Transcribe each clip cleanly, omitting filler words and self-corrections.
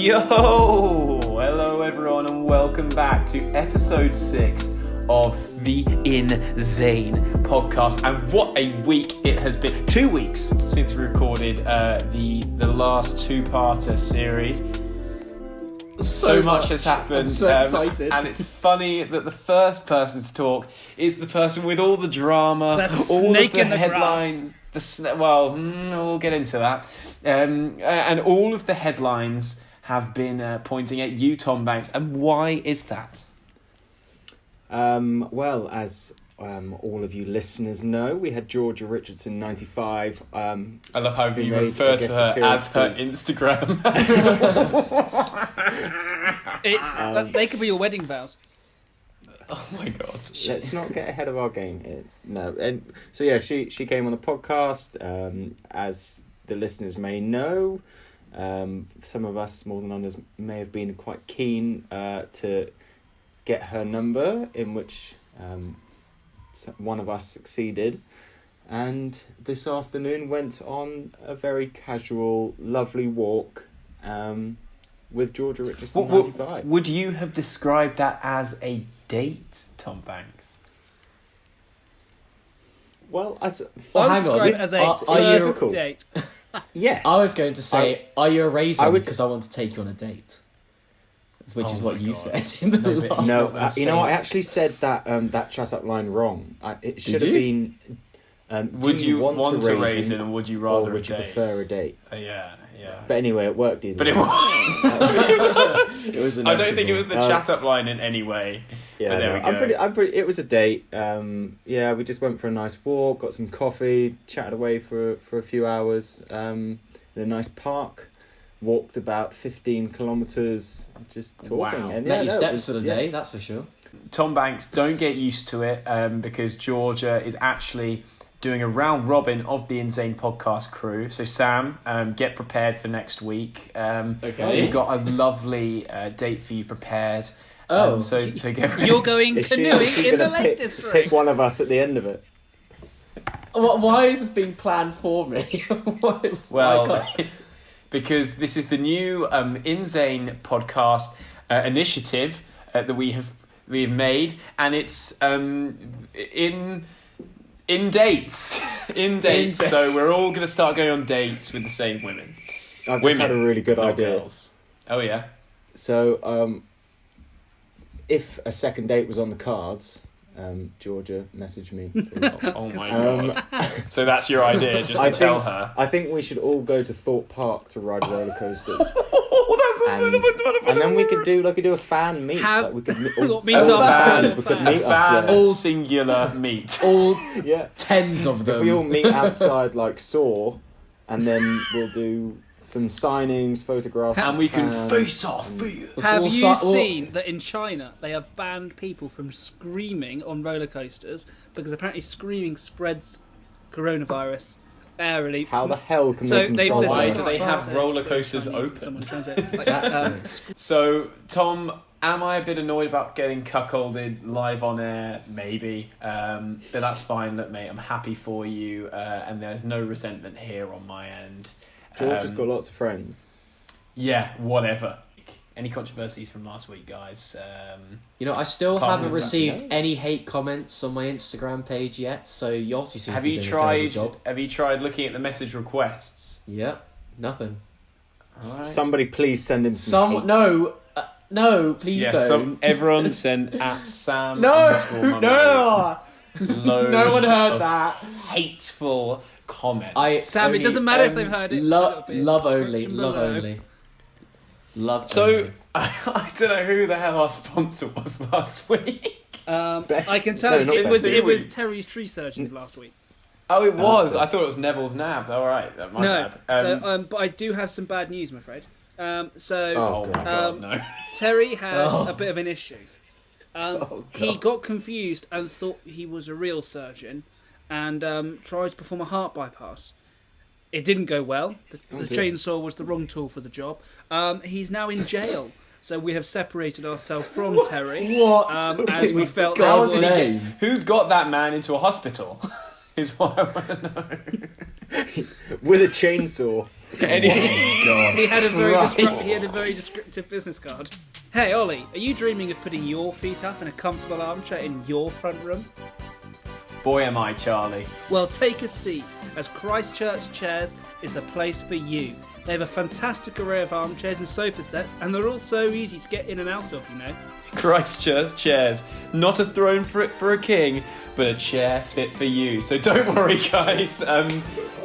Yo! Hello everyone and welcome back to episode 6 of the Inzane podcast. And what a week it has been. 2 weeks since we recorded the last two-parter series. So much has happened. I'm so excited. And it's funny that the first person to talk is the person with all the drama, That all snake of the in the headlines. We'll get into that. And all of the headlines have been pointing at you, Tom Banks. And why is that? Well, as all of you listeners know, we had Georgia Richardson 95. I love how you made refer to her as her appearances. Instagram. They could be your wedding vows. Oh my god. Let's not get ahead of our game here. No, and so yeah, she came on the podcast. As the listeners may know, some of us more than others may have been quite keen to get her number, in which one of us succeeded, and this afternoon went on a very casual, lovely walk with Georgia Richardson 95. Would you have described that as a date, Tom Banks? Well, I'll hang on. describe it as a are you first date. Yes. I was going to say, are you a raisin? would- Because I want to take you on a date. Which is Oh what my you God. said in the No, but last. No, He's not gonna you know, say I it. actually said that chat-up line wrong. It should have you? been. Would do you want a raisin or would you rather or would a you date? prefer a date? Yeah. But anyway, it worked either. But it way. was. It was I don't think it was the inevitable. chat-up line in any way. Yeah, but there we go. I'm pretty. It was a date. Yeah, we just went for a nice walk, got some coffee, chatted away for a few hours. In a nice park, walked about 15 kilometres, just talking. Wow. And Met your it steps was- for the yeah. day, that's for sure. Tom Banks, don't get used to it because Georgia is actually doing a round robin of the Inzane podcast crew. So Sam, get prepared for next week. Okay. We've got a lovely date for you prepared. Oh. So get ready. You're going Is she canoeing in the gonna Lake pick District. one of us at the end of it? Why is this being planned for me? Well, because this is the new Inzane podcast initiative that we have made, and it's in dates. In dates. So we're all going to start going on dates with the same women. I've just Women, had a really good not idea. girls. Oh yeah. So, if a second date was on the cards, Georgia messaged me. Oh my Um, god. So that's your idea, just to I tell think- her. I think we should all go to Thorpe Park to ride roller coasters. And then we could do a fan meet. Have- Like we could Meet all our fans. fans. We could A meet us Fan there. singular meet. All Yeah. tens of If we all them. meet outside like Saw, and then we'll do some signings, photographs, And we can fans, face off. and- Have All you si- all- seen that in China they have banned people from screaming on roller coasters because apparently screaming spreads coronavirus airily? How the hell can So they control they've- Why that? do they have Chinese, roller coasters Chinese, open? someone's translated. Exactly. So, Tom, am I a bit annoyed about getting cuckolded live on air? Maybe. But that's fine. Look, mate, I'm happy for you. And there's no resentment here on my end. George has got lots of friends. Yeah, whatever. Any controversies from last week, guys? You know, I still Apart haven't from that, received no. any hate comments on my Instagram page yet, so you obviously seem Have to be you doing a terrible tried? job. Have you tried looking at the message requests? Yep, nothing. All right. Somebody please send him some hate. No, please Yeah, don't. everyone send at Sam. No, no, Loads no one heard of that. hateful comments. Sam, it doesn't matter if they've heard it. Love It'll be in the only, description love below. only. Love So only. I don't know who the hell our sponsor was last week. I can tell No, you, not it was Beth. Terry's tree surgeons last week. Oh, it was. so- I thought it was Neville's nabs. All right, my No, bad. but I do have some bad news, I'm afraid. Oh Oh, my god, no. Terry had Oh. a bit of an issue. He God. got confused and thought he was a real surgeon and tried to perform a heart bypass. It didn't go well. The dear. chainsaw was the wrong tool for the job. He's now in jail. So we have separated ourselves from Terry. What? As we felt That was there his was- name. Who got that man into a hospital? Is what I want to know. with a chainsaw. Any- He had a Christ. he had a very descriptive business card. Hey Ollie, are you dreaming of putting your feet up in a comfortable armchair in your front room? Boy, am I, Charlie. Well, take a seat, as Christchurch Chairs is the place for you. They have a fantastic array of armchairs and sofa sets, and they're all so easy to get in and out of, you know. Christchurch Chairs. Not a throne for a king, but a chair fit for you. So don't worry, guys.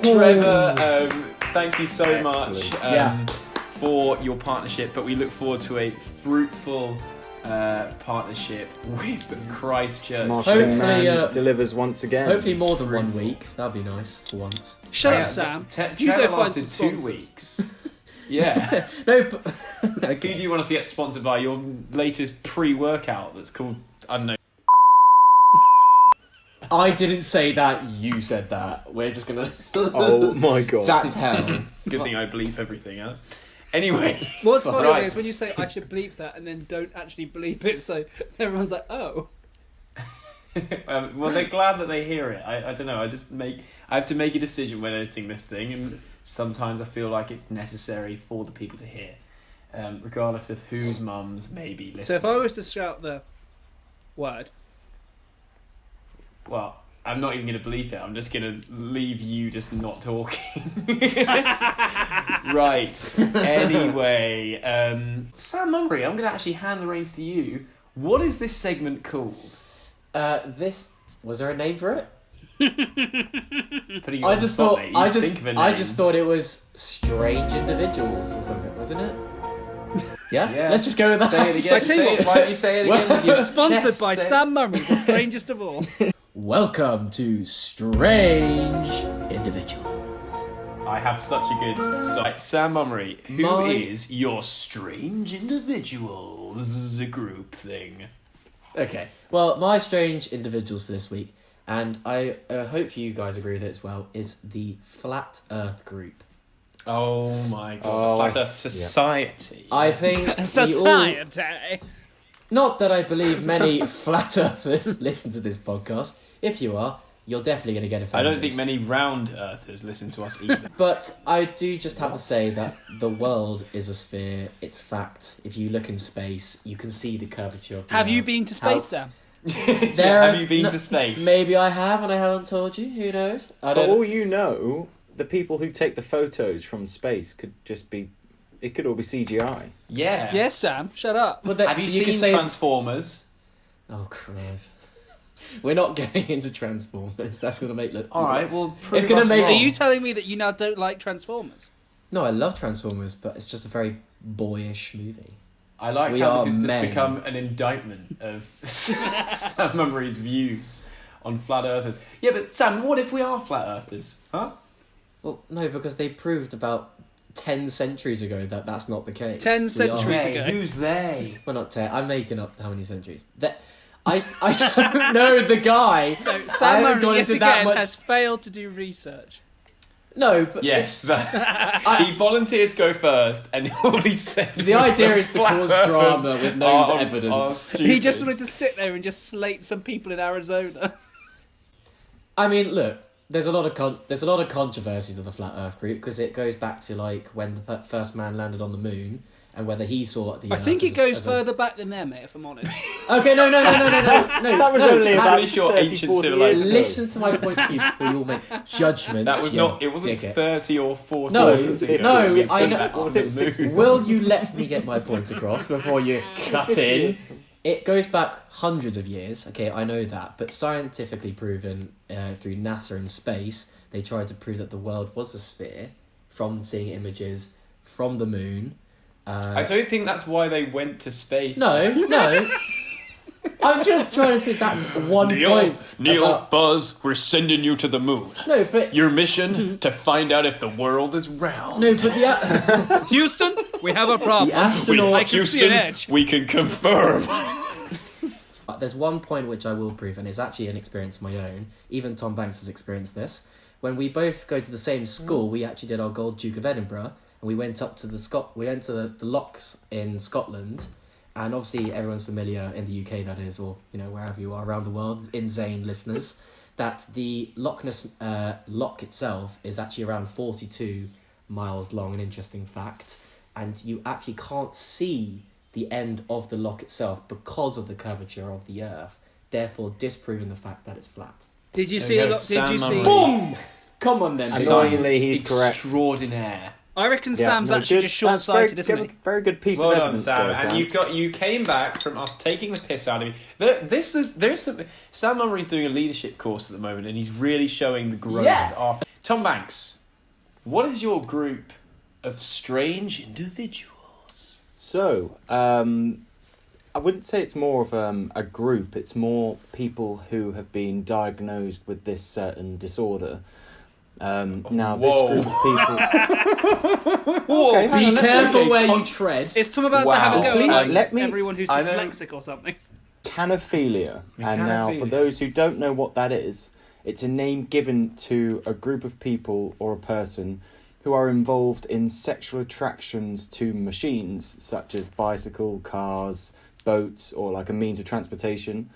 Trevor, thank you so much Excellent. for your partnership, but we look forward to a fruitful partnership with Christchurch. Marketing Hopefully, man delivers once again. Hopefully more than 1 week. That'd be nice for once. Shut Yeah, up, Sam. Trevor You go find lasted some 2 sponsors. weeks. Yeah. No, but Who do you want us to get sponsored by? Your latest pre-workout that's called, I don't know. I didn't say that. You said that. We're just gonna. Oh my god. That's hell. Good thing I bleep everything, huh? Anyway. What's funny Right. is when you say I should bleep that and then don't actually bleep it, so everyone's like, oh. Well, they're glad that they hear it. I don't know. I have to make a decision when editing this thing, and sometimes I feel like it's necessary for the people to hear, regardless of whose mums may be listening. So if I was to shout the word, Well, I'm not even going to bleep it. I'm just going to leave you just not talking. Right. Anyway, Sam Mummery, I'm going to actually hand the reins to you. What is this segment called? This was there a name for it? Putting you I on the just spot, thought. mate. You I think of a I name. just thought it was strange individuals or something, wasn't it? Yeah. Yeah. Let's just go with that. Say it again. I tell you Say it. what. Why don't you say it again? with your sponsored chest? by Say it. Sam Mummery, the strangest of all. Welcome to Strange Individuals. I have such a good site. Sam Mummery, who is My- your strange individuals group thing? Okay. Well, my strange individuals for this week, and I hope you guys agree with it as well, is the Flat Earth group. Oh my god, Oh, the Flat I- Earth Society. I think we all. Society. Not that I believe many flat earthers listen to this podcast. If you are, you're definitely going to get I offended. don't think many round earthers listen to us either. But I do just have to say that the world is a sphere. It's fact. If you look in space, you can see the curvature of the Have you Earth. been to How- space, Sam? Have you been to space? Maybe I have, and I haven't told you. Who knows? I For don't. all you know, the people who take the photos from space could just be. It could all be CGI. Yeah. Yes, Sam. Shut up. But Have you can seen say- Transformers? Oh Christ! We're not going into Transformers. That's going to make look. All right, well, prove It's gonna us make- Are wrong. you telling me that you now don't like Transformers? No, I love Transformers, but it's just a very boyish movie. I like We how are this has men. just become an indictment of Sam Mummery's views on flat earthers. Yeah, but Sam, what if we are flat earthers? Huh? Well, no, because they proved about 10 centuries ago that that's not the case. 10 We are- centuries Hey, ago. who's they? Well, not 10. I'm making up how many centuries. I don't know the guy. So I Sam haven't gone Mummery yet into that again much- has failed to do research. No, but Yes, he volunteered to go first, and all he said the was idea that is to flat cause earthers drama with no are evidence. stupid. He just wanted to sit there and just slate some people in Arizona. I mean, look, there's a lot of controversy to the flat Earth group because it goes back to like when the first man landed on the moon and whether he saw the. I Earth think as it a- goes as a- further back than there, mate, if I'm honest. Okay, no. That was no, only I'm about pretty sure 30, ancient 40 years civilization- ago. Listen to my point of view before you all make judgments. That was you not. It wasn't dickhead. 30 or 40 No, years ago. no, Since I we know- landed what was on it, the moon. 60s? Will you let me get my point across before you cut 50 in? years or something. It goes back hundreds of years, okay, I know that, but scientifically proven through NASA in space, they tried to prove that the world was a sphere from seeing images from the moon. I don't think that's why they went to space. No. I'm just trying to say that's one point. about- Buzz, we're sending you to the moon. No, but Your mission to find out if the world is round. no, but the Houston, we have a problem. the astronaut. I can see an edge. we can confirm. There's one point which I will prove, and it's actually an experience of my own. Even Tom Banks has experienced this. When we both go to the same school, we actually did our Gold Duke of Edinburgh, and we went up to we went to the Lochs in Scotland, and obviously everyone's familiar in the UK, that is, or wherever you are around the world, Inzane listeners, that the Loch Ness Loch itself is actually around 42 miles long, an interesting fact, and you actually can't see the end of the lock itself because of the curvature of the Earth, therefore disproving the fact that it's flat. Did you There see you a go, lot? Did you Sam see? Murray. Boom! Come on then. Annoyingly, Science he's correct. extraordinaire. I reckon Yeah, Sam's no, actually good. just short-sighted, That's isn't he? very good piece Well of done, evidence Sam. there, And you came back from us taking the piss out of you. There's something. Sam Murray's doing a leadership course at the moment, and he's really showing the growth. Yeah. Of Tom Banks, what is your group of strange individuals? So, I wouldn't say it's more of a group. It's more people who have been diagnosed with this certain disorder. Now, Whoa. this group of people... Okay, hang Be on, let me- careful okay, where Tom- you tread. Is Tom about to Wow. have a go Please, at let me- everyone who's I know- dyslexic or something? Canophilia. And now, for Mecanophilia. those who don't know what that is, it's a name given to a group of people or a person who are involved in sexual attractions to machines, such as bicycle, cars, boats, or like a means of transportation.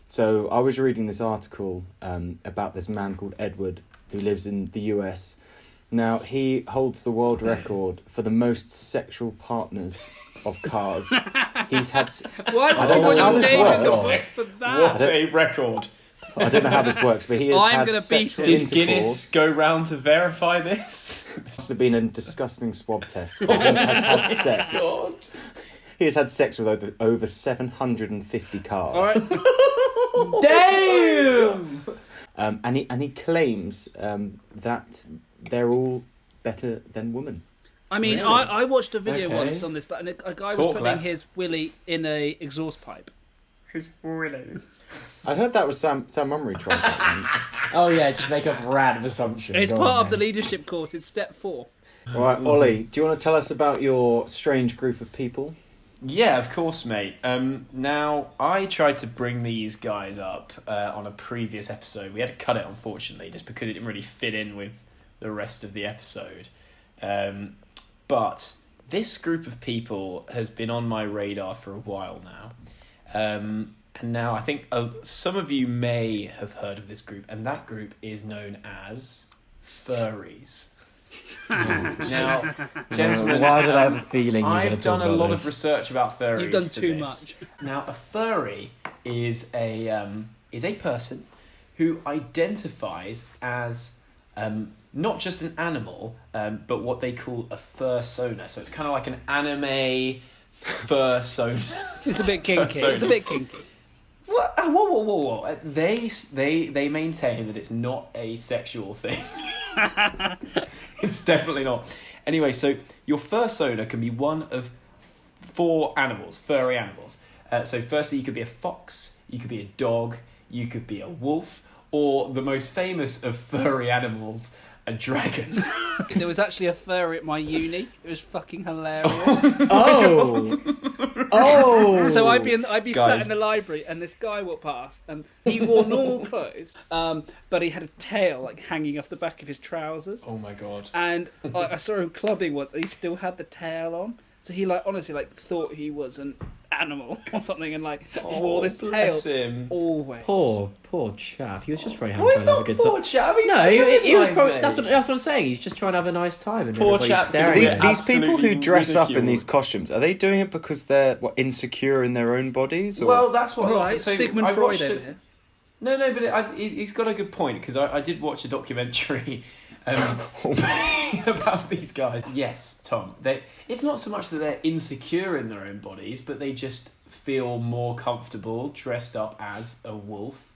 So I was reading this article about this man called Edward, who lives in the US. Now, he holds the world record for the most sexual partners of cars. He's had... Why I would don't you know want how your this name in the works. book for What that? a record! I don't know how this works, but he has I'm had gonna beat sexual it. Did Guinness go round to verify this? Must have been a disgusting swab test. He has had sex. God. He has had sex with over 750 cars. All right. Damn! And he claims that they're all better than women. I mean, Really? I watched a video Okay. once on this, and a guy was Talk putting less. his willy in a exhaust pipe. I heard that was Sam Mummery tried that Oh yeah, just make up random assumptions. It's Go part on, of the then. leadership course. It's step 4. one. Right, Ollie, do you want to tell us about your strange group of people? Yeah, of course, mate. Now, I tried to bring these guys up on a previous episode. We had to cut it, unfortunately, just because it didn't really fit in with the rest of the episode. But this group of people has been on my radar for a while now. And now I think some of you may have heard of this group, and that group is known as furries. Now, gentlemen, Why did I have a feeling you were I've going to talk done a about lot this? of research about furries. You've done for too this. much. Now, a furry is a person who identifies as not just an animal, but what they call a fursona. So it's kind of like an anime fursona. It's a bit kinky. Sorry. It's a bit kinky. What? Whoa. They maintain that it's not a sexual thing. It's definitely not. Anyway, so your fursona can be one of 4 animals, furry animals. So firstly, you could be a fox, you could be a dog, you could be a wolf, or the most famous of furry animals, a dragon. There was actually a furry at my uni. It was fucking hilarious. Oh! So I'd be sat Guys. in the library, and this guy walked past, and he wore normal clothes, but he had a tail like hanging off the back of his trousers. Oh my god. And I saw him clubbing once, and he still had the tail on. So he honestly thought he was an animal or something, and wore this tail Bless him. always. Poor chap. He was just probably Well, trying he's to have a not good poor time. chap. He's No, living he was life, probably, mate. that's what I'm saying. He's just trying to have a nice time, and Poor everybody's chap, staring because at him. These people who absolutely dress up in ridiculed. these costumes, are they doing it because they're insecure in their own bodies? Or? Well, that's what. All right, so Sigmund I Freud watched over it. here. No, but he's got a good point, because I did watch a documentary about these guys. Yes, Tom. It's not so much that they're insecure in their own bodies, but they just feel more comfortable dressed up as a wolf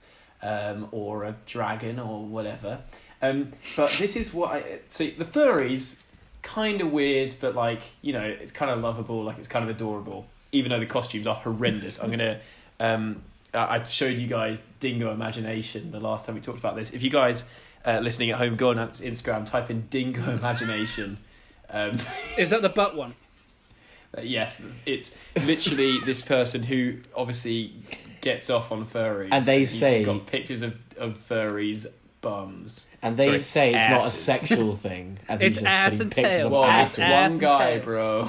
or a dragon or whatever. But this is what so the furries, kind of weird, but it's kind of lovable, it's kind of adorable, even though the costumes are horrendous. I'm going to... I showed you guys Dingo Imagination the last time we talked about this. If you guys listening at home, go on Instagram, type in Dingo Imagination. Is that the butt one? Yes, it's literally this person who obviously gets off on furries. And they he's say- got pictures of furries' bums. And they Sorry, say it's not a asses. sexual thing. And It's he's just ass putting and pictures tail. of Well, asses. it's ass one and guy, tail. bro.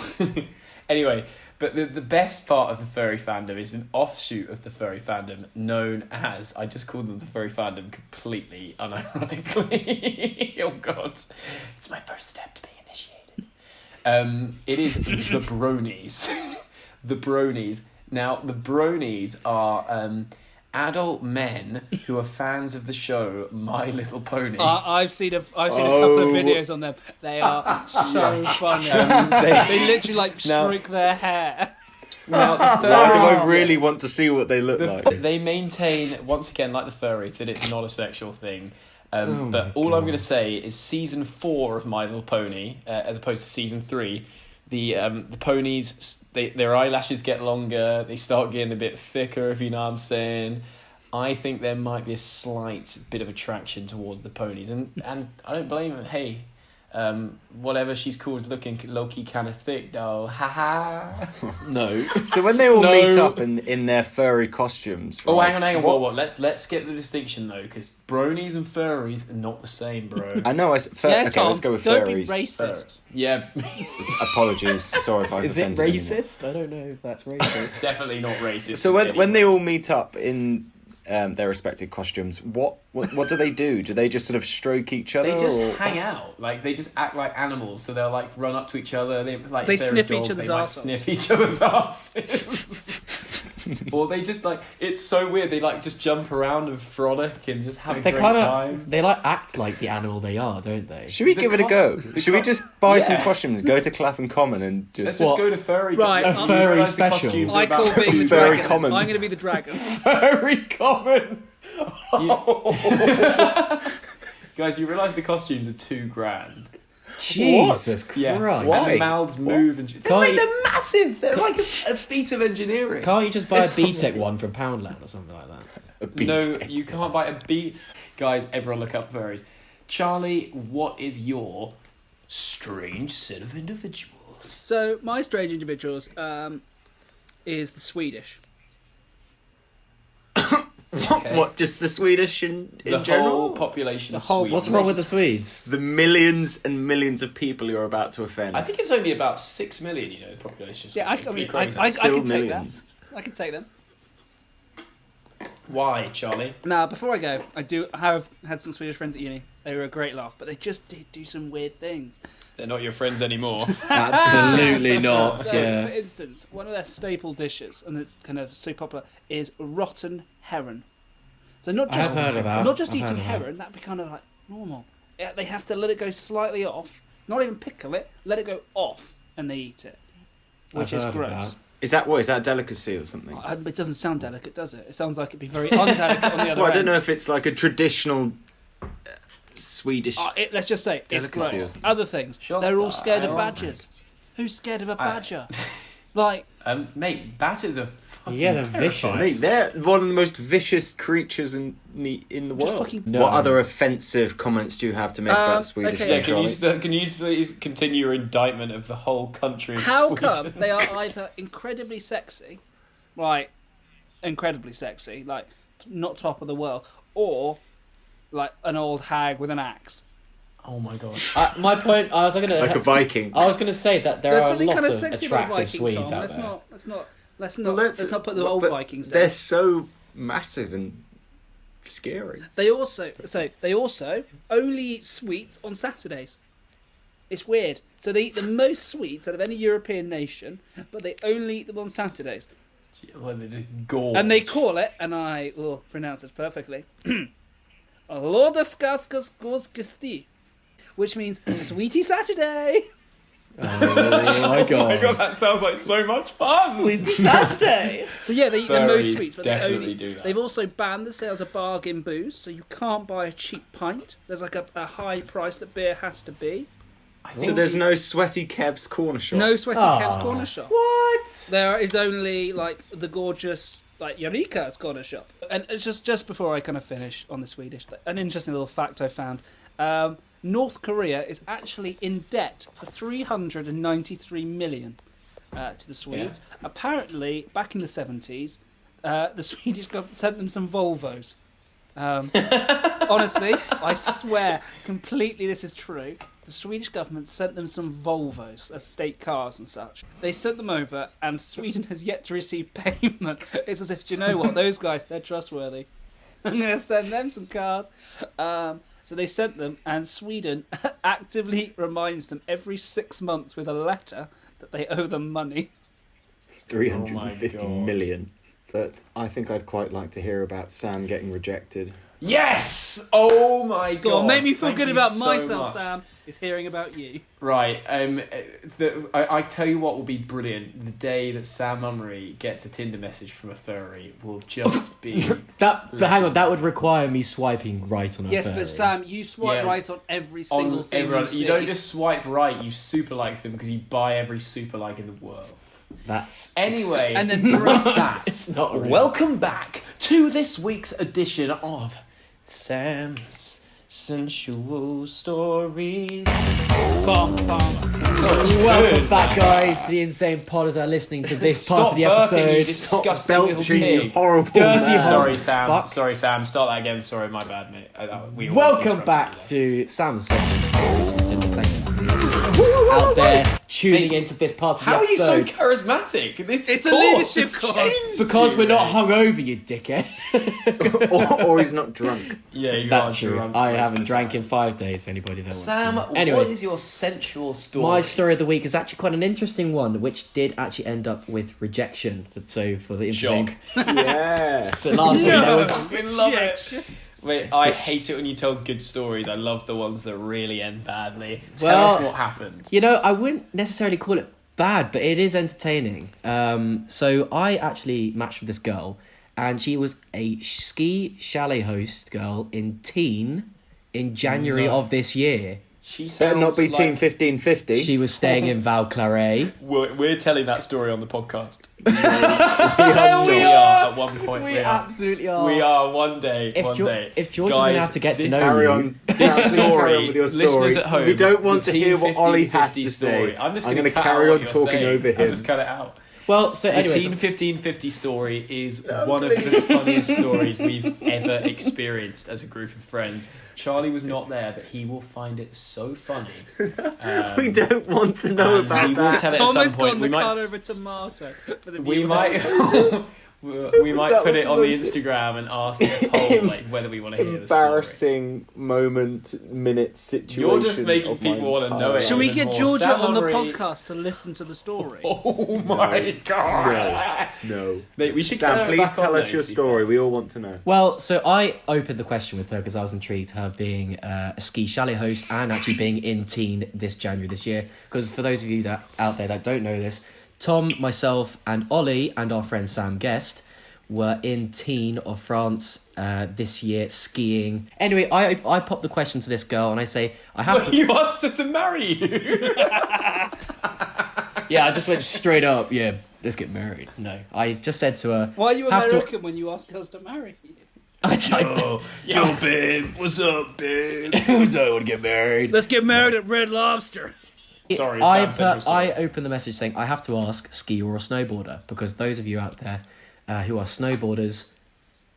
Anyway, but the best part of the furry fandom is an offshoot of the furry fandom known as, I just called them the furry fandom completely unironically. Oh god. It's my first step to being initiated. It is the Bronies. The Bronies. Now, the Bronies are adult men who are fans of the show My Little Pony. I've seen a couple of videos on them. They are so funny. They literally like stroke their hair. Now, the Why do furries, I really want to see what they look like? they maintain, once again, like the furries, that it's not a sexual thing. Oh But my all I'm going to God. say is season 4 of My Little Pony, as opposed to season 3, the ponies, their eyelashes get longer, they start getting a bit thicker, if you know what I'm saying. I think there might be a slight bit of attraction towards the ponies, and I don't blame them. Hey, whatever she's called is looking low-key kind of thick, though. Ha-ha. No. So when they all No. meet up in their furry costumes... Oh, right, hang on. What? Let's get the distinction, though, because bronies and furries are not the same, bro. I know, okay, Tom, let's go with don't furries. be racist. Yeah, Apologies, sorry if I've Is it offended anyone. racist? I don't know if that's racist. definitely not racist. So in any when they way. all meet up in their respective costumes, what do they do? Do they just sort of stroke each other? They just or... hang out, like they just act like animals. So they'll like run up to each other. They They if they're a sniff dog, each other's they might arseholes. Sniff each other's asses. Or they just like, it's so weird. They like just jump around and frolic and just have a They great kind time. of they like act like the animal they are, don't they? Should we The give it a go? the Should we just buy some yeah. costumes, go to Clapham Common and Let's just... just go to furry. Right, You a furry realise the special. costumes are I about call being the Very dragon. common. I'm going to be the dragon. very common. Guys, you realise the costumes are $2,000. Jesus Christ! Yeah, Why? and the mouths move and they're, Can't you- they're massive. They're like a feat of engineering. Can't you just buy a It's- B-Tech one from Poundland or something like that? a beat. No, you can't buy a B. Guys, everyone look up furries. Charlie, what is your strange set of individuals? So my strange individuals is the Swedish. Okay. What, just the Swedish in The general? whole population of whole- Sweden. What's wrong with the Swedes? The millions and millions of people you're about to offend. I think it's only about 6 million, you know, the population. of Yeah, I Sweden. mean, It's pretty crazy. I Still can take millions. that. I can take them. Why, Charlie? Now, before I go, I have had some Swedish friends at uni. They were a great laugh, but they just did do some weird things. They're not your friends anymore. Absolutely not. So, Yeah. for instance, one of their staple dishes, and it's kind of so popular, is rotten heron. So not just I've heard of that. not just I've eating heard of that. heron, that'd be kind of like normal. Yeah, they have to let it go slightly off, not even pickle it, let it go off, and they eat it, which I've is heard of gross. that. Is that what? Is that a delicacy or something? It doesn't sound delicate, does it? It sounds like it'd be very undelicate on the other Well, I end. don't know if it's like a traditional Swedish... Let's just say it's Delicacy or gross. something. Other things, Shut they're all the scared of hell up, badgers. Who's scared of a badger? Like, Mate, badgers are fucking Yeah, they're terrifying. vicious. Mate, they're one of the most vicious creatures in the just world. fucking. No. What other offensive comments do you have to make about Swedish? okay. Yeah, can you, Charlie? can you please continue your indictment of the whole country of How Sweden? come they are either incredibly sexy, like incredibly sexy, like not top of the world, or like an old hag with an axe? Oh my god. My point. I was gonna. Like a Viking. I was gonna say that there There's are a something lot kind of of sexy about attractive Vikings, Swedes Tom. out Let's there. Well, let's not put the old but Vikings They're down. so massive and scary. They also only eat sweets on Saturdays. It's weird. So they eat the most sweets out of any European nation, but they only eat them on Saturdays. Well, they just gorge. And they call it, and I will pronounce it perfectly, Lodeskaskas Gosgesti, which means Sweetie Saturday. Oh my god! Oh my god, that sounds like so much fun! Sweetie Saturday. So yeah, they eat the most Furries sweets, but they definitely only do that. They've also banned the sales of bargain booze, so you can't buy a cheap pint. There's like a high price that beer has to be. So there's no sweaty Kev's corner shop. No Sweaty Kev's corner shop. What? There is only like the gorgeous like Eureka's corner shop. And it's just before I kind of finish on the Swedish, an interesting little fact I found. North Korea is actually in debt for 393 million to the Swedes. Yeah. Apparently, back in the 70s, the Swedish government sent them some Volvos. Honestly, I swear, completely this is true. The Swedish government sent them some Volvos as state cars and such. They sent them over, and Sweden has yet to receive payment. It's as if, do you know what, those guys, they're trustworthy. I'm going to send them some cars. So they sent them, and Sweden actively reminds them every 6 months with a letter that they owe them money. 350 God. million. But I think I'd quite like to hear about Sam getting rejected. Yes! Oh my God! Go on, make me feel Thank good you about so myself, much. Sam. Is hearing about you. Right. I tell you what will be brilliant. The day that Sam Mummery gets a Tinder message from a furry will just be... But hang on, that would require me swiping right on a Yes, furry. but Sam, you swipe Yeah. right on every single on thing everyone. you see. You don't just swipe right, you super like them because you buy every super like in the world. That's Anyway, And then with that, it's not real. welcome back to this week's edition of Sam's Sensual Stories. Bum, bum. Welcome back, guys, to the Insane Pod as are listening to this part Stop of the burping, you episode. disgusting little Belching, you pig. horrible Dirty man. Sorry, Sam. Fuck. Sorry, Sam. Start that again. Sorry, my bad, mate. We all Welcome interrupted back you to Sam's Sensual Stories on Tinder. Thank you for the out there tuning Mate, into this part of the there. How are you so episode. charismatic? It's a course leadership has course. changed Because you, we're not mate. hungover, you dickhead. or he's not drunk. Yeah, you are That's true. drunk I most of haven't the drank time. in 5 days, for anybody that wants Sam, to know. Anyway, what is your sensual story? my story of the week is actually quite an interesting one, which did actually end up with rejection. So for the Shock. Yes. So last week there was I love it. Wait, I hate it when you tell good stories. I love the ones that really end badly. Tell Well, us what happened. You know, I wouldn't necessarily call it bad, but it is entertaining. So I actually matched with this girl, and she was a ski chalet host girl in in January No. of this year. She Better sounds not be like Team 1550. She was staying in Val Claret. We're telling that story on the podcast. we We are at one point. We We are. absolutely are. We are one day. If one Jo- day. if George is Guys, gonna have to get to this- know Carry you. on. This Sam, please carry story, on with your listeners story. at home, We don't want the to hear what Team Ollie has 1550 to story. say. I'm just I'm going to gonna carry on what talking you're saying. over him. I'll just cut it out. Well, so The anyway, Team 1550 story is No, one of the please. funniest stories we've ever experienced as a group of friends. Charlie was not there, but he will find it so funny. We don't want to know and about we will that. tell it at Tom some has point. gone We the might, card over tomato for the we viewers. might, we might That put was it the on the most Instagram and ask a poll like whether we want to hear the story. Embarrassing minute situation. You're just making of my people wanna entire know it. life. Shall we even get more. Georgia Sam on the Mummery- podcast to listen to the story? Oh my god! No. Mate, we should Sam, get her please back tell on us your those, story. We all want to know. well, so I opened the question with her because I was intrigued, her being a ski chalet host and actually being in this January this year. Because for those of you that out there that don't know this, Tom, myself, and Ollie and our friend Sam Guest were in of France this year skiing. Anyway, I pop the question to this girl and I say, I have to... You asked her to marry you. Yeah, I just went straight up, yeah, let's get married. No, I just said to her... Why are you have to- American when you ask girls to marry you? Yo, babe, what's up, babe? Who's I want to get married? Let's get married at Red Lobster. Sorry, I, Sam, central story. I opened the message saying I have to ask skier or snowboarder because those of you out there who are snowboarders,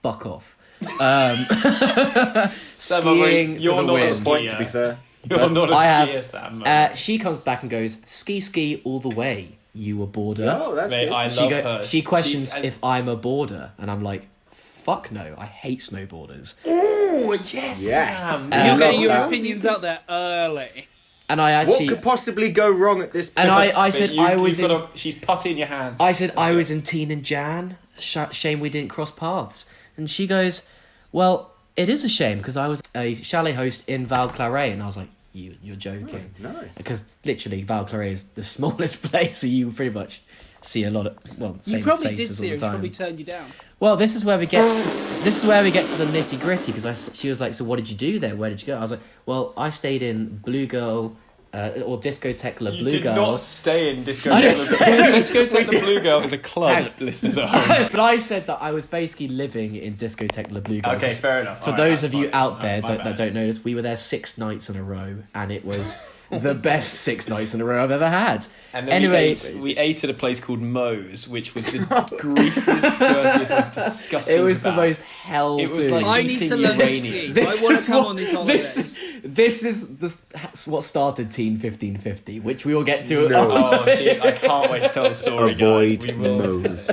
fuck off. Sam, Skiing you're for the not a win. skier. Point, to be fair. You're not a I skier, have- Sam. She comes back and goes, ski all the way, you a boarder. Oh, that's Mate, good. I she, love go- her. she questions and- if I'm a boarder, and I'm like, fuck no, I hate snowboarders. Oh, yes, Yes. Sam. I You're love getting your that. opinions out there early. And I What actually, could possibly go wrong at this and point? I said I was in, She's putty in your hands. I said I was in and Jan. Shame we didn't cross paths. And she goes, well, it is a shame because I was a chalet host in Val Claret, and I was like, you're joking. Nice. Because literally Val Claret is the smallest place, so you pretty much see a lot of same You probably did faces see her. all She the time. probably turned you down. Well, this is where we get to the nitty gritty because she was like, so what did you do there? Where did you go? I was like, well, I stayed in Blue Girl or Discotheque La You Blue did Girl. not stay in I Discotheque didn't La say- Blue Discotheque La Blue Girl is a club, listeners at home. But I said that I was basically living in Discotheque La Blue Girl. Okay, fair enough. For Alright, those that's of you fine. out there My that bad. don't know this, we were there 6 nights in a row, and it was the best 6 nights in a row I've ever had. And then Anyway, we ate at a place called Moe's, which was the greasiest, dirtiest, most disgusting. it was the kebab. most hell It was food. like I need eating to learn to uranium. ski. I want is to come what- on these holidays. This is what started Teen 1550, which we will get to. No. Oh, gee, I can't wait to tell the story, Avoid guys. We will. Moe's.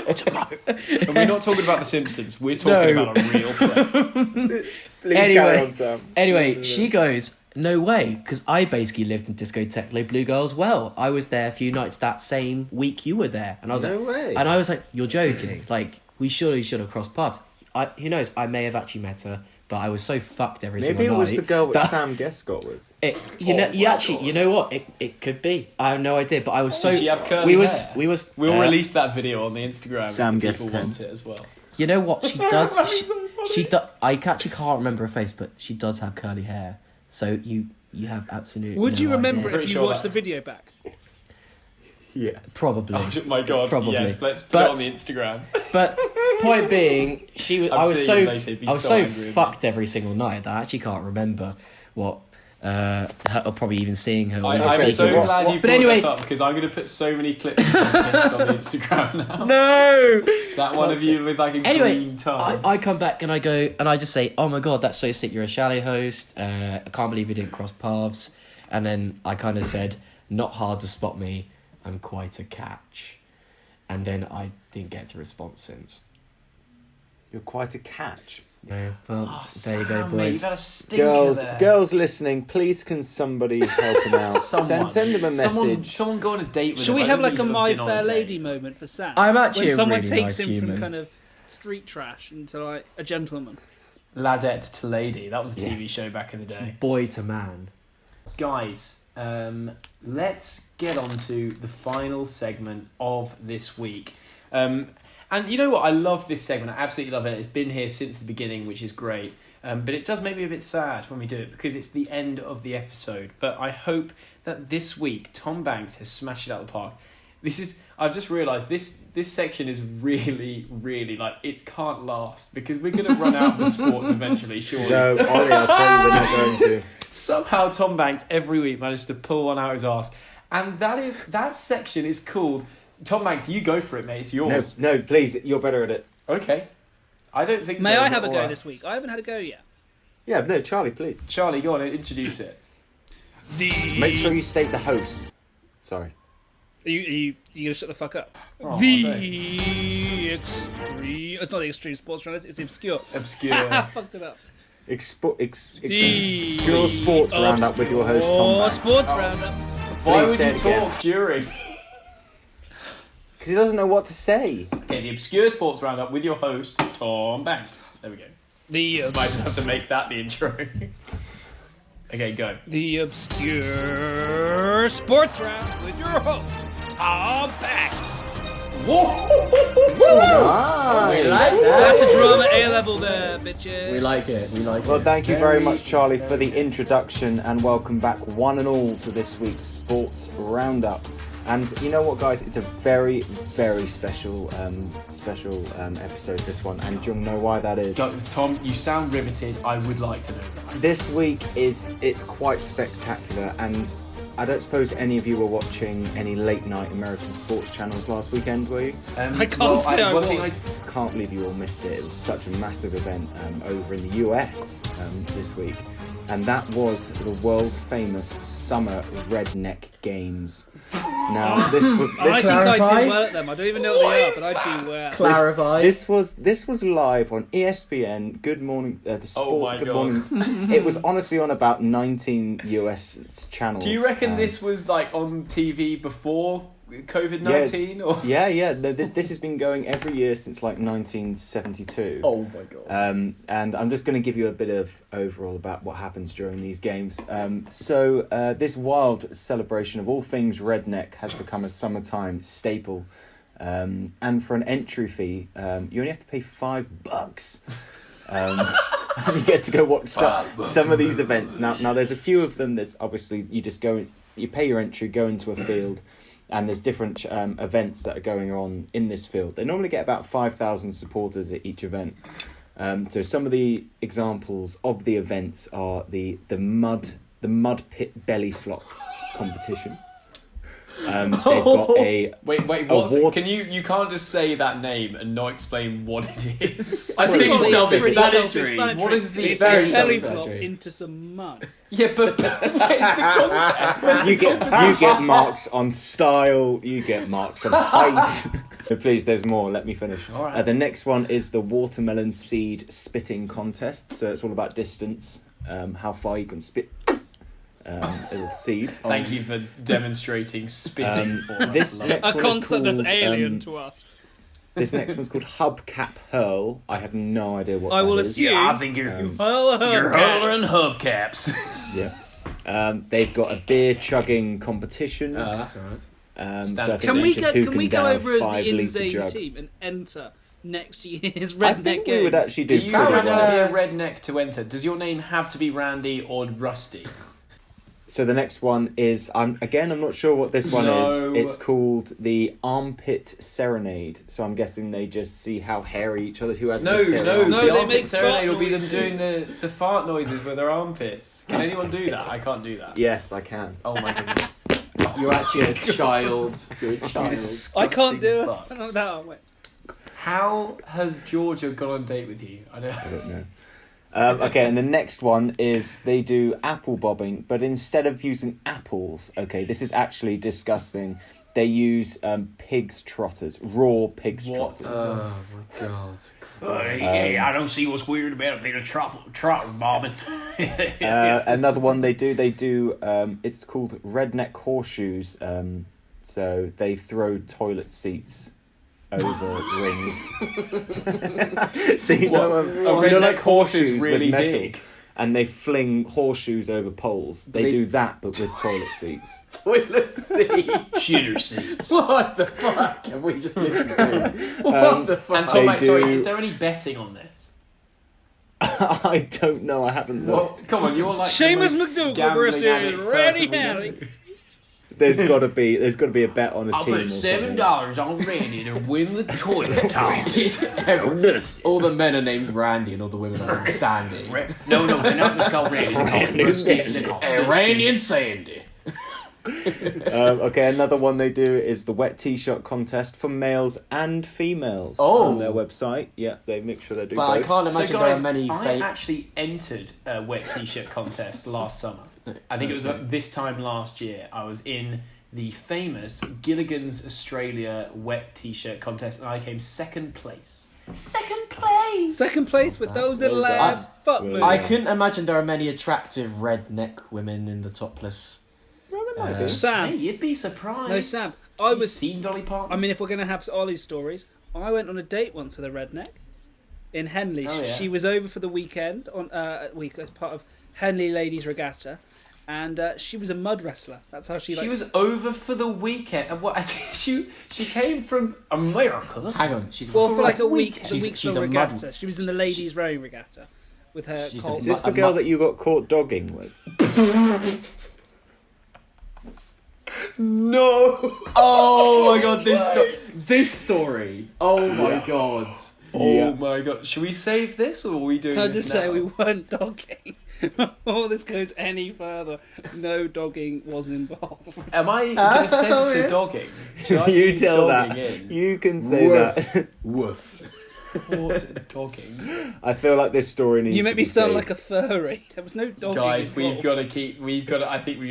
And we're not talking about The Simpsons. We're talking about a real place. Please carry on, Sam. Anyway, she goes, no way, because I basically lived in Discotheque Les Blue Girls. Well, I was there a few nights that same week you were there. And I was No like, way. And I was like, you're joking. Like, we surely should have crossed paths. Who knows, I may have actually met her, but I was so fucked every single Maybe night. it was the girl that that- Sam Guest got with. You know what? It could be. I have no idea, but I was so. Did she have curly hair? We'll release that video on the Instagram. Sam if Guest people 10. want it as well. You know what she does? That'd be so funny. She does. I actually can't remember her face, but she does have curly hair. So you have absolutely. Would no you remember idea. if you Pretty sure watched that- the video back? Yes. Probably. Oh my god! Probably. Yes, let's put But- it on the Instagram. But point being, I'm I was so seeing later, he'd be I was so so angry with me. fucked every single night that I actually can't remember what. Her, or probably even seeing her. when I was I'm speaking so to her. glad you But brought anyway- this up because I'm going to put so many clips of you pissed on the Instagram now. No. That one of you with like a Anyway, green tongue. I come back and I go and I just say, "Oh my god, that's so sick! You're a chalet host. I can't believe we didn't cross paths." And then I kind of said, "Not hard to spot me. I'm quite a catch." And then I didn't get a response since. You're quite a catch. Yeah, well, Oh, there you go, Sam, mate, boys. you've had a stinker there. Girls listening, please can somebody help him out? Someone. Send him a message. Someone go on a date with Should him. we I have don't like a think My he's been on Fair a date. Lady moment for Sam? I'm actually when a someone really takes nice him human. from kind of street trash into like a gentleman. Ladette to Lady. That was a TV Yes. show back in the day. Boy to man. Guys, let's get on to the final segment of this week. And you know what? I love this segment. I absolutely love it. It's been here since the beginning, which is great. But it does make me a bit sad when we do it because it's the end of the episode. But I hope that this week Tom Banks has smashed it out of the park. I've just realised this section is really, really like it can't last because we're going to run out of the sports eventually, surely. No, Ollie, I'll tell you we're not going to. Somehow Tom Banks every week managed to pull one out his arse. And that section is called Tom Banks, you go for it, mate. It's yours. No, please, you're better at it. Okay. I don't think so. May I but have a go alright. this week? I haven't had a go yet. Yeah, no, Charlie, please. Charlie, go on and introduce it. Make sure you state the host. Sorry. Are you gonna shut the fuck up? Oh, The extreme. It's not the extreme sports round. It's obscure. Obscure. Fucked it up. Obscure sports roundup with your host Tom Banks. Sports roundup. Why Please would say you it again. talk during? Because he doesn't know what to say. Okay, the Obscure Sports Roundup with your host, Tom Banks. There we go. Might have to make that the intro. Okay, go. The obscure sports round with your host, Tom Banks. Nice. That's a drama A level there, bitches. We like it. Well, thank you very much, Charlie, for the introduction, and welcome back, one and all, to this week's Sports Roundup. And you know what, guys? It's a very, very special episode, this one, and you'll know why that is. Tom, you sound riveted. I would like to know that. This week it's quite spectacular, and I don't suppose any of you were watching any late night American sports channels last weekend, were you? I can't say I one thing was. Can't believe you all missed it. It was such a massive event over in the US this week, and that was the world famous Summer Redneck Games. Now this was I think I Clarify? do well at them. I don't even know what they are, but I do well. Clarify. this was live on ESPN. Good morning, the sport. Oh my Good God. morning. It was honestly on about 19 US channels. Do you reckon this was like on TV before COVID-19? Or Yeah. No, this has been going every year since like 1972. oh my god. And I'm just going to give you a bit of overall about what happens during these games. So this wild celebration of all things redneck has become a summertime staple. And for an entry fee, you only have to pay $5. And you get to go watch some of these events. Now there's a few of them. There's obviously you pay your entry, go into a field, and there's different events that are going on in this field. They normally get about 5,000 supporters at each event. So some of the examples of the events are the mud pit belly flop competition. They've got a Wait, can you can't just say that name and not explain what it is? I think it's pretty self-explanatory. What is the It's very a belly self-explanatory. flop into some mud. Yeah, but where's the concept? Where's you the get marks on style. You get marks on height. So please, there's more. Let me finish. All right. The next one is the watermelon seed spitting contest. So it's all about distance, how far you can spit a seed. Thank you for demonstrating spitting for us. This Love next it. A one is concept that's called, alien to us. This next one's called Hubcap Hurl. I have no idea what I that will is. assume. Yeah, I think you're You're hurling hubcaps. Yeah. They've got a beer chugging competition. Oh, that's alright. So I think Can we it's just who can we go down over as the 5 litre Inzane jug. team and enter next year's I redneck think games? we would actually Do do you pretty have to well. be a redneck to enter? Does your name have to be Randy or Rusty? So the next one is I'm not sure what this one No. is. It's called the Armpit Serenade. So I'm guessing they just see how hairy each other who has No, most hairy no, armpits. No, the they armpit make serenade fart will be them noises. doing the fart noises with their armpits. Can anyone do that? I can't do that. Yes, I can. Oh my goodness. You're actually a child. You're a child. I can't do Fuck. it. No, that wait. How has Georgia gone on a date with you? I I don't. don't know. Okay, and the next one is they do apple bobbing, but instead of using apples, okay, this is actually disgusting. They use pig's trotters, raw pig's What? trotters. Oh my god. I don't see what's weird about a bit of trotter bobbing. Another one they do. It's called redneck horseshoes. So they throw toilet seats over rings. So you know, A you know, redneck like horse is horseshoes really with metal, big. and they fling horseshoes over poles. They do that, but with toilet seats. Toilet seat. Shitter seats. What the fuck have we just listened to? What the fuck? And Tom, They sorry, do- is there any betting on this? I don't know. I haven't looked. Well, come on, you're like Seamus the most McDougal gambling versus addict Randy person we know. Harry. There's got to be a bet on a I'll team. put or $7 something. on Randy to win the toilet toss. All the men are named Randy and all the women are named Sandy. No, they're not just called Randy. They're called Rusty. They're called Randy and Sandy. Okay, another one they do is the wet t-shirt contest for males and females on their website. Yeah, they make sure they do But I both. can't So imagine guys, there are many I fake. actually entered a wet t-shirt contest last summer. I think it was this time last year. I was in the famous Gilligan's Australia wet t-shirt contest and I came second place. Second place! Second place with those little Well done. lads. Fuck Well me. done. I couldn't imagine there are many attractive redneck women in the topless. Well, there might be. Sam. Hey, you'd be surprised. No, Sam. I You've was. seen Dolly Parton? I mean, if we're going to have Ollie's stories, I went on a date once with a redneck in Henley. Oh, yeah. She was over for the weekend on week as part of Henley Ladies Regatta, and she was a mud wrestler. That's how she. She was over for the weekend. And what? She came from America. Hang on, she's well for like a week. She's- The week's she's long a mud- regatta. She was in the ladies rowing regatta with her. She's a Colt. Is this A the girl mu- that you got caught dogging with? No. Oh my god, this story. Oh my god. Oh Yeah. my god. Should we save this or are we doing Can I this just now? say we weren't dogging? Before this goes any further, no dogging was involved. Am I going to censor yeah. dogging? Should I You leave tell dogging that. in? You can say that. Woof. Caught dogging. I feel like this story needs. You to make me be sound saved. like a furry. There was no dogging. Guys, involved. I think we've got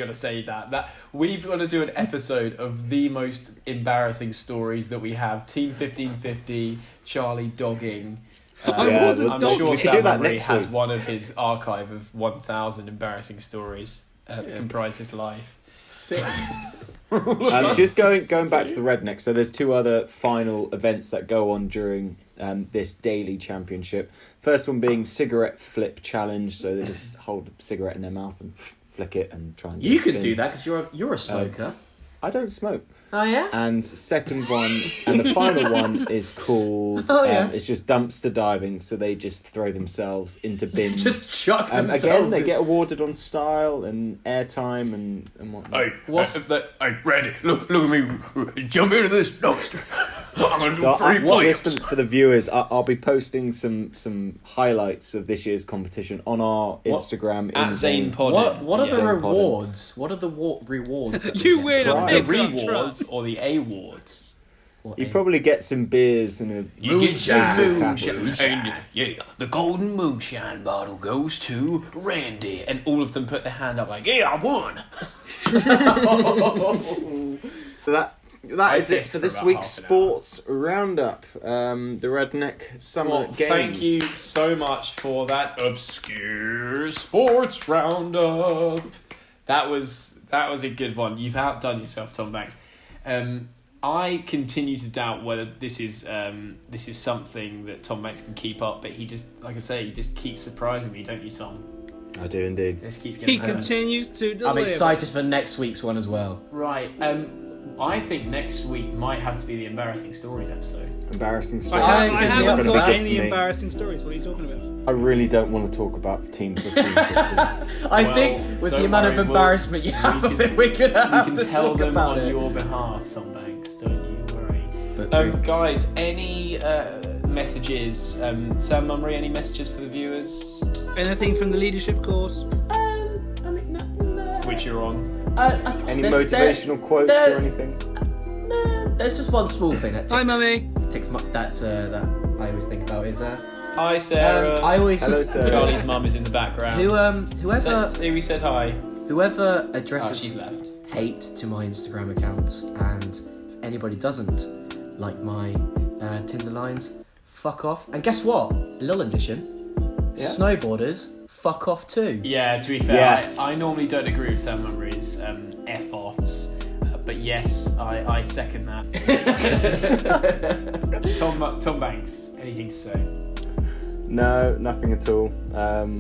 to say that we've got to do an episode of the most embarrassing stories that we have. Team 1550, Charlie dogging. I Yeah, wasn't well, I'm dogging. sure we should Sam do that Murray next has week. one of his archive of 1,000 embarrassing stories that comprise his life. Just going back to the redneck. So there's two other final events that go on during this daily championship. First one being cigarette flip challenge. So they just hold a cigarette in their mouth and flick it and try and. You get could spin. do that because you're a smoker. I don't smoke. Oh yeah. And second one, and the final one is called. Oh, yeah. It's just dumpster diving. So they just throw themselves into bins. Just chuck themselves. Again, they in. get awarded on style and airtime and whatnot. Hey, Randy, look at me. Jump into this dumpster. I'm gonna do So three just flips. for the viewers, I'll be posting some highlights of this year's competition on our Instagram. At Zane Pod. What are the Yeah. rewards? What are the rewards? That we You get? win a Right. The pickup rewards truck. or the awards? What You a- probably get some beers and a You get some moonshine. moonshine. And yeah, the golden moonshine bottle goes to Randy. And all of them put their hand up like, yeah, I won. So that is it pissed for for this about week's half an hour. sports roundup. The Redneck Summer Well, Games. thank you so much for that obscure sports roundup. That was a good one. You've outdone yourself, Tom Banks. I continue to doubt whether this is something that Tom Banks can keep up, but he just, like I say, he just keeps surprising me, don't you, Tom? I do indeed. Just keeps He getting better. continues to deliver. I'm excited for next week's one as well. Right. I think next week might have to be the embarrassing stories episode. Embarrassing I, story. have, This I is haven't not got gonna be any embarrassing stories. What are you talking about? I really don't want to talk about team football. I Well, think with the don't amount worry, of embarrassment you have of it, we're gonna have We to can tell talk them about on it. your behalf, Tom Banks. Don't you worry. But Guys, any messages? Sam Mummery, any messages for the viewers? Anything from the leadership course? I mean, no. Which you're on. Any There's- motivational quotes there- or anything? No, there's just one small thing that ticks. Hi, mummy. Ticks that I always think about is Hi, Sarah. I always Hello, Sarah. Charlie's mum is in the background. whoever We said hi. whoever Oh, addresses she's left. hate to my Instagram account, and if anybody doesn't like my Tinder lines, fuck off. And guess what? A little addition. Yeah. Snowboarders, fuck off too. Yeah, to be fair, Yes. I normally don't agree with Sam Mummery's F-offs. But yes, I second that. Tom Banks, anything to say? No, nothing at all.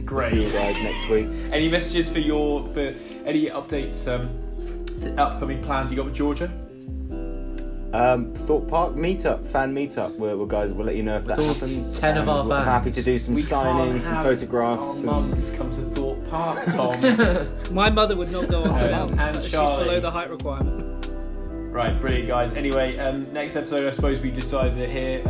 Great. See you guys next week. Any messages for any updates? The upcoming plans you got with Georgia? Thought Park meetup, fan meetup. We'll let you know if that all happens. 10 of our We're fans. happy to do some We can't signings, some have photographs. Our mums come to Thorpe Park, Tom. My mother would not go on And that. She's Charlie. below the height requirement. Right, brilliant, guys. Anyway, next episode, I suppose we decided it here.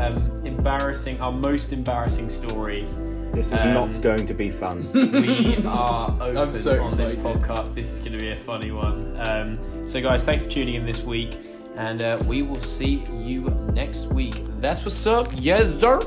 Our most embarrassing stories. This is not going to be fun. We are open I'm so on this excited. podcast. This is going to be a funny one. So, guys, thanks for tuning in this week, and we will see you next week. That's what's up. Yes, sir.